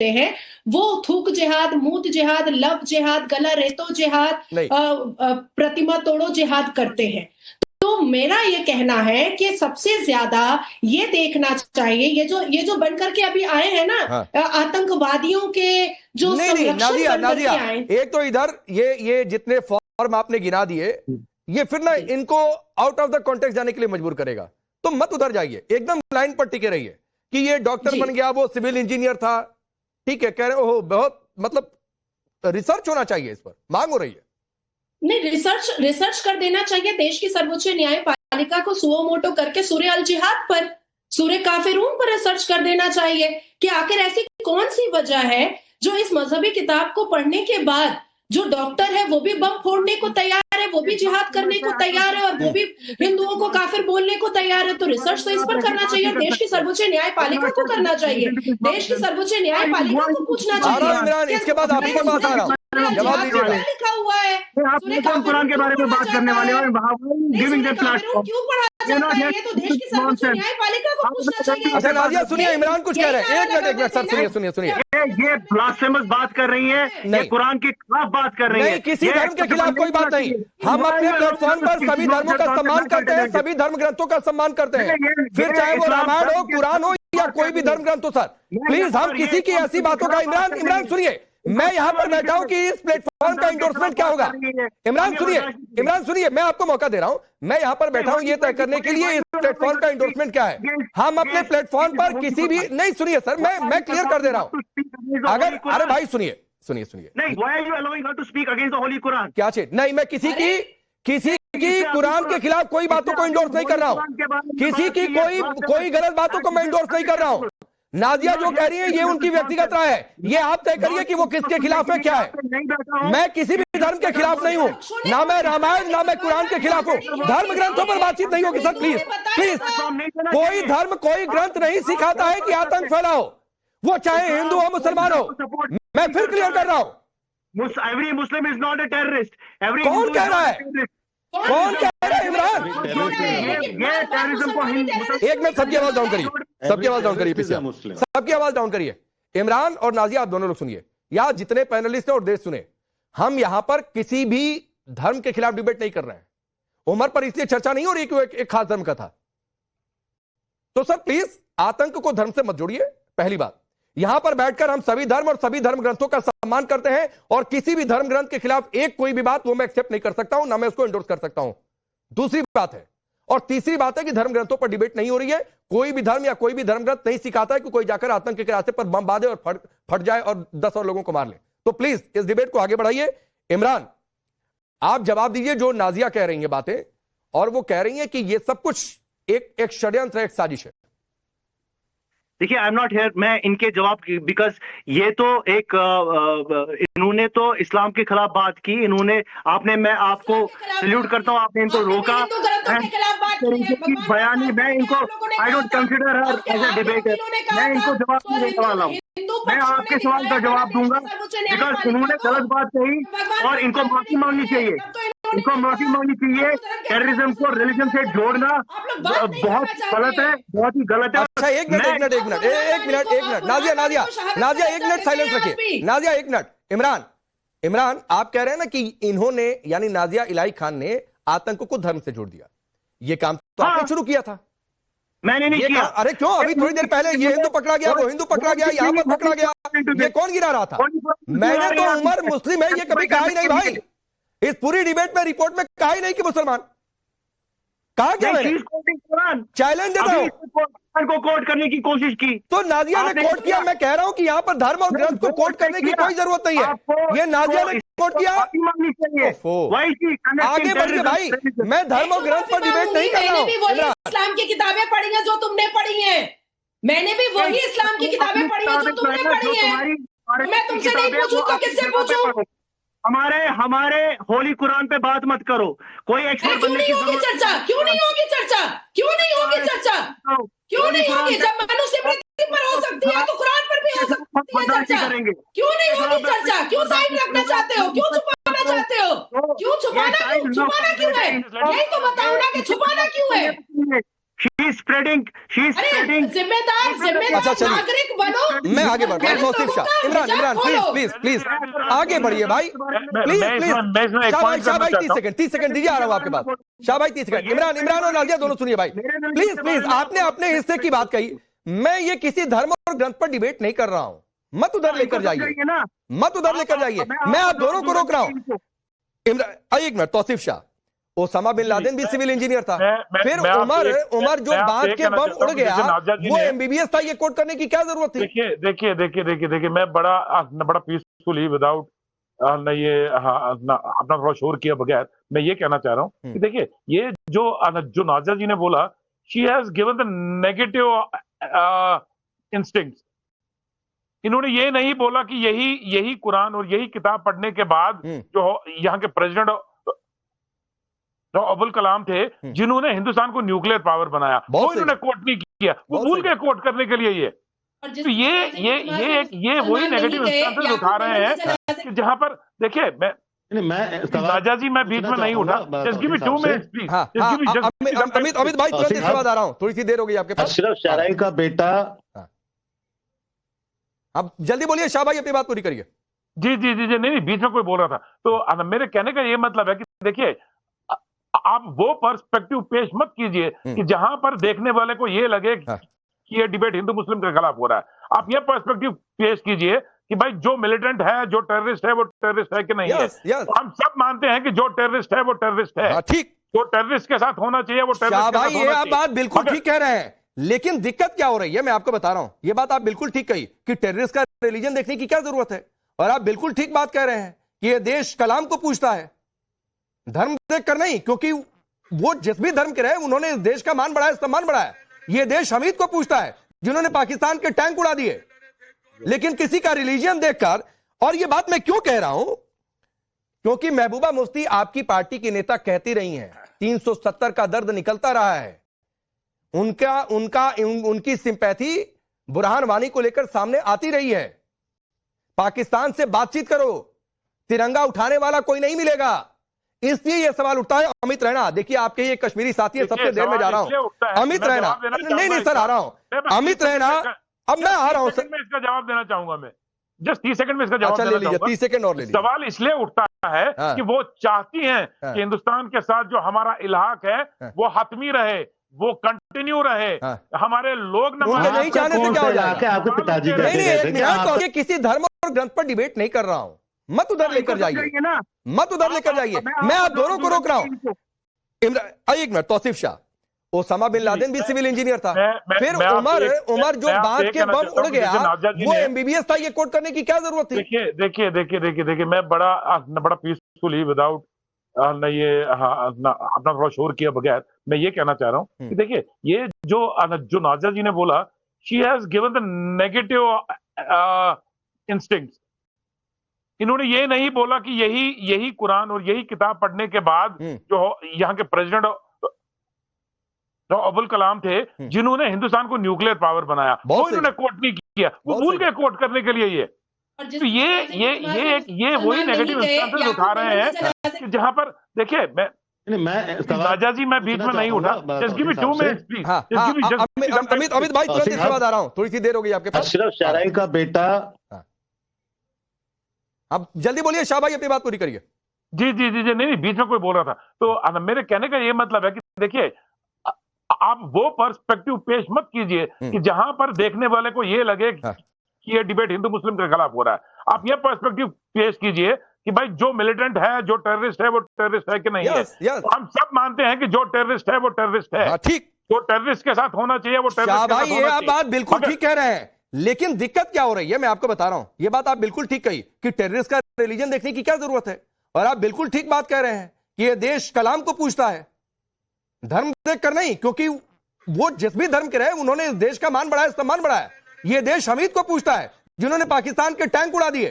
हैं वो थूक जिहाद, मूत जिहाद, लव जिहाद, गला रेतो जिहाद, प्रतिमा तोड़ो जिहाद करते हैं। तो मेरा ये कहना है कि सबसे ज्यादा ये देखना चाहिए, ये जो बनकर के अभी आए हैं ना, आतंकवादियों के जो संरक्षण बनकर के आए। एक तो इधर ये जितने फॉर्म आपने गिना दिए, ये फिर ना इनको आउट ऑफ द कॉन्टेक्स्ट जाने के लिए मजबूर करेगा। तो मत उधर जाइए, एकदम लाइन पर टिके रहिए कि ये डॉक्टर बन गया, वो सिविल इंजीनियर था, ठीक है, कह रहे हो बहुत, मतलब रिसर्च होना चाहिए, इस पर मांग हो रही है। नहीं, रिसर्च कर देना चाहिए। देश की सर्वोच्च न्यायपालिका को सुओ मोटो करके सूर्य अल जिहाद पर, सूर्य काफिरून पर रिसर्च कर देना चाहिए कि आखिर ऐसी कौन सी वजह है जो इस मजहबी किताब को पढ़ने के बाद जो डॉक्टर है वो भी बम फोड़ने को तैयार है, वो भी जिहाद करने को तैयार है, और वो भी हिंदुओं को काफिर बोलने को तैयार है। तो रिसर्च तो इस पर करना चाहिए, देश की सर्वोच्च न्यायपालिका को करना चाहिए, देश की सर्वोच्च न्यायपालिका को पूछना चाहिए। इसके बाद आपकी बात आ रहा हूं, जवाब दीजिए। लिखा हुआ है, कुरान के बारे में बात करने वाले हैं, क्यों पढ़ा जाता है? ये तो देश की सर्वोच्च न्यायपालिका को पूछना चाहिए। अच्छा नाजिया सुनिए, इमरान कुछ कह रहे हैं, एक मिनट सर सुनिए। ये ब्लास्फेमस बात कर रही है, ये कुरान के खिलाफ बात कर रही है। नहीं, किसी धर्म के खिलाफ कोई बात नहीं। हम अपने प्लेटफॉर्म पर सभी धर्मों का सम्मान करते हैं, सभी धर्म ग्रंथों का सम्मान करते हैं, फिर चाहे वो रामायण हो, कुरान हो या कोई भी धर्म ग्रंथ हो। सर प्लीज, हम किसी की ऐसी बातों का, इमरान सुनिए, मैं यहां पर बैठा हूं कि इस प्लेटफॉर्म का इंडोर्समेंट क्या होगा। इमरान सुनिए, मैं आपको मौका दे रहा हूं, मैं यहां पर बैठा हूं ये तय करने के लिए इस प्लेटफॉर्म का इंडोर्समेंट क्या है। हम अपने प्लेटफॉर्म पर किसी भी, नहीं सुनिए सर, मैं क्लियर कर दे रहा हूं। अगर, अरे भाई सुनिए, नहीं, why are you allowing her to speak against the holy Quran? क्या चीज? नहीं, मैं किसी की कुरान के खिलाफ कोई बातों को इंडोर्स नहीं कर रहा हूं, किसी की कोई गलत बातों को मैं इंडोर्स नहीं कर रहा हूं। नाजिया जो कह रही है ये उनकी व्यक्तिगत राय है, ये आप तय करिए कि वो किसके खिलाफ है, क्या है। मैं किसी भी धर्म के खिलाफ नहीं हूं, ना मैं रामायण ना मैं कुरान के खिलाफ हूं। धर्म ग्रंथों पर बातचीत नहीं होगी सर, प्लीज। कोई धर्म, कोई ग्रंथ नहीं सिखाता है कि आतंक फैलाओ, वो चाहे हिंदू हो मुसलमान हो। मैं फिर क्लियर कर रहा हूं, every Muslim is not a terrorist. कौन कह रहा है, कौन कह रहा है? इमरान, एक मिनट, सबकी आवाज डाउन करिए, सबकी आवाज डाउन करिए। इमरान और नाजिया, आप दोनों लोग सुनिए, या जितने पैनलिस्ट हैं और देश सुने, हम यहां पर किसी भी धर्म के खिलाफ डिबेट नहीं कर रहे हैं। उमर पर इसलिए चर्चा नहीं हो रही कि एक खास धर्म का था। तो सर प्लीज, आतंक को धर्म से मत जोड़िए, पहली बात। यहां पर बैठकर हम सभी धर्म और सभी धर्म ग्रंथों का सम्मान करते हैं, और किसी भी धर्म ग्रंथ के खिलाफ एक कोई भी बात वो मैं एक्सेप्ट नहीं कर सकता हूं, ना मैं उसको एंडोर्स कर सकता हूं। दूसरी बात है, और तीसरी बात है कि धर्म ग्रंथों पर डिबेट नहीं हो रही है। कोई भी धर्म या कोई भी धर्म ग्रंथ नहीं सिखाता है कि कोई जाकर आतंक के रास्ते पर बम बांधे और फट जाए और 10 और लोगों को मार ले। तो प्लीज इस डिबेट को आगे बढ़ाइए। इमरान, आप जवाब दीजिए जो नाजिया कह रही है बातें, और वो कह रही है कि ये सब कुछ एक षड्यंत्र है, एक साजिश है। देखिए, आई एम नॉट हियर, मैं इनके जवाब, बिकॉज ये तो एक इन्होंने तो इस्लाम के खिलाफ बात की, इन्होंने, मैं आपको सल्यूट करता हूँ, आपने इनको रोका। बयान, मैं इनको, I don't consider her as a debater, मैं इनको जवाब नहीं देने वाला हूँ। मैं आपके सवाल का जवाब दूंगा, बिकॉज इन्होंने गलत बात कही और इनको माफी मांगनी चाहिए, टेररिज्म को रिलीजन से जोड़ना बहुत गलत है, बहुत ही गलत है। अच्छा, एक मिनट नाजिया एक मिनट साइलेंस रखिए। नाजिया एक मिनट। इमरान, आप कह रहे हैं ना कि इन्होंने, यानी नाजिया इलाही खान ने आतंक को धर्म से जोड़ दिया। ये काम तो आपने शुरू किया था। मैंने नहीं किया। अरे क्यों, अभी थोड़ी देर पहले ये हिंदू पकड़ा गया, वो हिंदू पकड़ा गया, यहाँ पर पकड़ा गया, ये कौन गिरा रहा था? मैंने तो उमर मुस्लिम है ये कभी कहा ही नहीं भाई। इस पूरी डिबेट में, रिपोर्ट में कहा ही नहीं कि मुसलमान। कहा क्या मैंने? चैलेंज देता हूं, को कोट करने की कोशिश की तो नाजिया ने कोट किया। मैं कह रहा हूं कि यहाँ पर धर्म और ग्रंथ को कोट करने की कोई जरूरत नहीं है। ये नाजिया ने कोट किया। आगे बढ़िए भाई, मैं धर्म और ग्रंथ पर डिबेट नहीं कर रहा हूँ। इस्लाम की किताबें पढ़ी हैं जो तुमने पढ़ी हैं, मैंने भी वही इस्लाम की किताबें पढ़ी हैं जो तुमने पढ़ी हैं। मैं तुमसे नहीं पूछूं तो किससे पूछूं? हमारे होली कुरान पे बात मत करो। कोई एक्सपर्ट बनने की चर्चा क्यों नहीं होगी? चर्चा क्यों नहीं होगी? क्यों नहीं होगी? जब मनुस्मृति पर हो सकती है तो कुरान पर भी हो सकती है चर्चा। क्यों नहीं होगी चर्चा? क्यों साइड रखना चाहते हो? क्यों छुपाना चाहते हो? क्यों छुपाना क्यों है? यही तो बताओ ना कि छुपाना क्यों है? शी इज स्प्रेडिंग जिम्मेदार अच्छा, चलिए। नागरिक बनो। मैं आगे बढ़ रहा हूँ। तौसीफ शाह, इमरान प्लीज आगे बढ़िए भाई, प्लीज शाहबाई 30 सेकंड दीजिए, आ रहा हूँ आपके पास। शाहबाई 30 सेकंड, इमरान और नाजिया दोनों सुनिए भाई, प्लीज आपने अपने हिस्से की बात कही, मैं ये किसी धर्म और ग्रंथ पर डिबेट नहीं कर रहा हूं, मत उधर लेकर जाइए, मैं आप दोनों को रोक रहा हूं। एक minute, Tauseef Shah, Osama bin Laden भी सिविल इंजीनियर था, फिर उमर जो बांध के बम उड़ गया वो एमबीबीएस था, ये कोट करने की क्या जरूरत थी? देखिए मैं बड़ा पीसफुली विदाउट ये अपना थोड़ा शोर किया बगैर मैं ये कहना चाह रहा हूँ कि देखिए ये जो नाजिया जी ने बोला, she has given the negative instincts. इन्होंने ये नहीं बोला कि यही कुरान और यही किताब पढ़ने के बाद जो यहाँ के प्रेसिडेंट अब्दुल कलाम थे जिन्होंने हिंदुस्तान को न्यूक्लियर पावर बनाया, वो इन्होंने कोट नहीं किया, वो भूल गए कोट करने के लिए। ये तो ये वही नेगेटिव इंस्टेंसेस उठा रहे हैं जहां पर देखिए मैं राजा जी मैं बीच में नहीं उठा, just give me 2 minutes please. Amit भाई तुरंत इसके बाद आ रहा हूं, थोड़ी सी देर हो गई आपके पास। अशरफ शाराई का बेटा, अब जल्दी बोलिए शाह भाई, अपनी बात पूरी करिए। जी नहीं बीच में कोई बोल रहा था, तो मेरे कहने का ये मतलब है कि देखिए आप वो पर्सपेक्टिव पेश मत कीजिए कि जहां पर देखने वाले को ये लगे कि ये डिबेट हिंदू मुस्लिम के खिलाफ हो रहा है। आप ये पर्सपेक्टिव पेश कीजिए कि भाई जो मिलिटेंट है, जो टेररिस्ट है, वो टेररिस्ट है कि नहीं है। तो हम सब मानते हैं कि जो टेररिस्ट है वो टेररिस्ट है, ठीक, जो टेररिस्ट के साथ होना चाहिए वो टेररिस्ट भाई ये आप बात बिल्कुल ठीक कह रहे हैं, लेकिन दिक्कत क्या हो रही है मैं आपको बता रहा हूं। ये बात आप बिल्कुल ठीक कही कि टेररिस्ट का रिलीजन देखने की क्या जरूरत है, और आप बिल्कुल ठीक बात कह रहे हैं कि ये देश कलाम को पूछता है, धर्म देख कर नहीं, क्योंकि वो जिस भी धर्म के रहे उन्होंने इस देश का मान बढ़ाया, सम्मान बढ़ाया। ये देश हमीद को पूछता है जिन्होंने पाकिस्तान के टैंक उड़ा दिए, लेकिन किसी का रिलीजन देखकर। और ये बात मैं क्यों कह रहा हूं, क्योंकि महबूबा मुफ्ती आपकी पार्टी की नेता कहती रही हैं 370 का दर्द निकलता रहा है, उनकी सिंपैथी बुरहान वानी को लेकर सामने आती रही है। पाकिस्तान से बातचीत करो, तिरंगा उठाने वाला कोई नहीं मिलेगा। इसलिए यह सवाल उठता है। अमित रैना, देखिए आपके ये कश्मीरी साथी है, सबसे देर में जा रहा हूं। अमित रैना, नहीं सर आ रहा हूं। अमित रैना, अब मैं आ रहा हूं सर, इसका जवाब देना चाहूंगा मैं, जस्ट 30 सेकंड में इसका जवाब ले लीजिए, 30 सेकंड और ले लीजिए। सवाल इसलिए उठता है कि वो चाहती हैं कि हिंदुस्तान के साथ जो हमारा इलाहाक है वो हतमी रहे, वो कंटिन्यू रहे, हमारे लोग नहीं चाहने से क्या हो जाएगा। आपके पिताजी नहीं, किसी धर्म और ग्रंथ पर डिबेट नहीं कर रहा हूं, मत उधर लेकर जाइए, मैं आप दोनों को रोक रहा हूं। एक minute, Tauseef Shah, Osama bin Laden भी सिविल इंजीनियर था, फिर उमर जो बांध के बम उड़ गया वो एमबीबीएस था, ये कोट करने की क्या जरूरत थी? देखिए मैं बड़ा पीसफुली विदाउट ये अपना थोड़ा शोर किया बगैर मैं ये कहना चाह रहा हूँ कि देखिए ये जो नाजिया जी ने बोला, she has given the negative instincts. इन्होंने ये नहीं बोला कि यही कुरान और यही किताब पढ़ने के बाद जो यहाँ के प्रेसिडेंट अब्दुल कलाम थे जिन्होंने हिंदुस्तान को न्यूक्लियर पावर बनाया, वो इन्होंने कोट नहीं किया, वो भूल गए कोट करने के लिए। ये तो ये वही नेगेटिव इंस्टेंसेस उठा रहे हैं जहां पर देखिए मैं राजा जी मैं बीच में नहीं उठा, just give me 2 minutes please. Amit भाई तुरंत इसके बाद आ रहा हूं, थोड़ी सी देर हो गई आपके पास। अशरफ शाराई का बेटा, अब जल्दी बोलिए शाह भाई, अपनी बात पूरी करिए। जी नहीं बीच में कोई बोल रहा था, तो मेरे कहने का ये मतलब है कि देखिए आप वो पर्सपेक्टिव पेश मत कीजिए कि जहां पर देखने वाले को ये लगे कि ये डिबेट हिंदू मुस्लिम के खिलाफ हो रहा है। आप ये पर्सपेक्टिव पेश कीजिए कि भाई जो मिलिटेंट है, जो टेररिस्ट है, वो टेररिस्ट है कि नहीं है। तो हम सब मानते हैं कि जो टेररिस्ट है वो टेररिस्ट है, ठीक, जो टेररिस्ट के साथ होना चाहिए वो टेररिस्ट भाई ये आप बात बिल्कुल ठीक कह रहे हैं, लेकिन दिक्कत क्या हो रही है मैं आपको बता रहा हूं। ये बात आप बिल्कुल ठीक कही कि टेररिस्ट का रिलीजन देखने की क्या जरूरत है, और आप बिल्कुल ठीक बात कह रहे हैं कि ये देश कलाम को पूछता है, धर्म देख कर नहीं, क्योंकि वो जिस भी धर्म के रहे उन्होंने इस देश का मान बढ़ाया, सम्मान बढ़ाया। ये देश हमीद को पूछता है जिन्होंने पाकिस्तान के टैंक उड़ा दिए,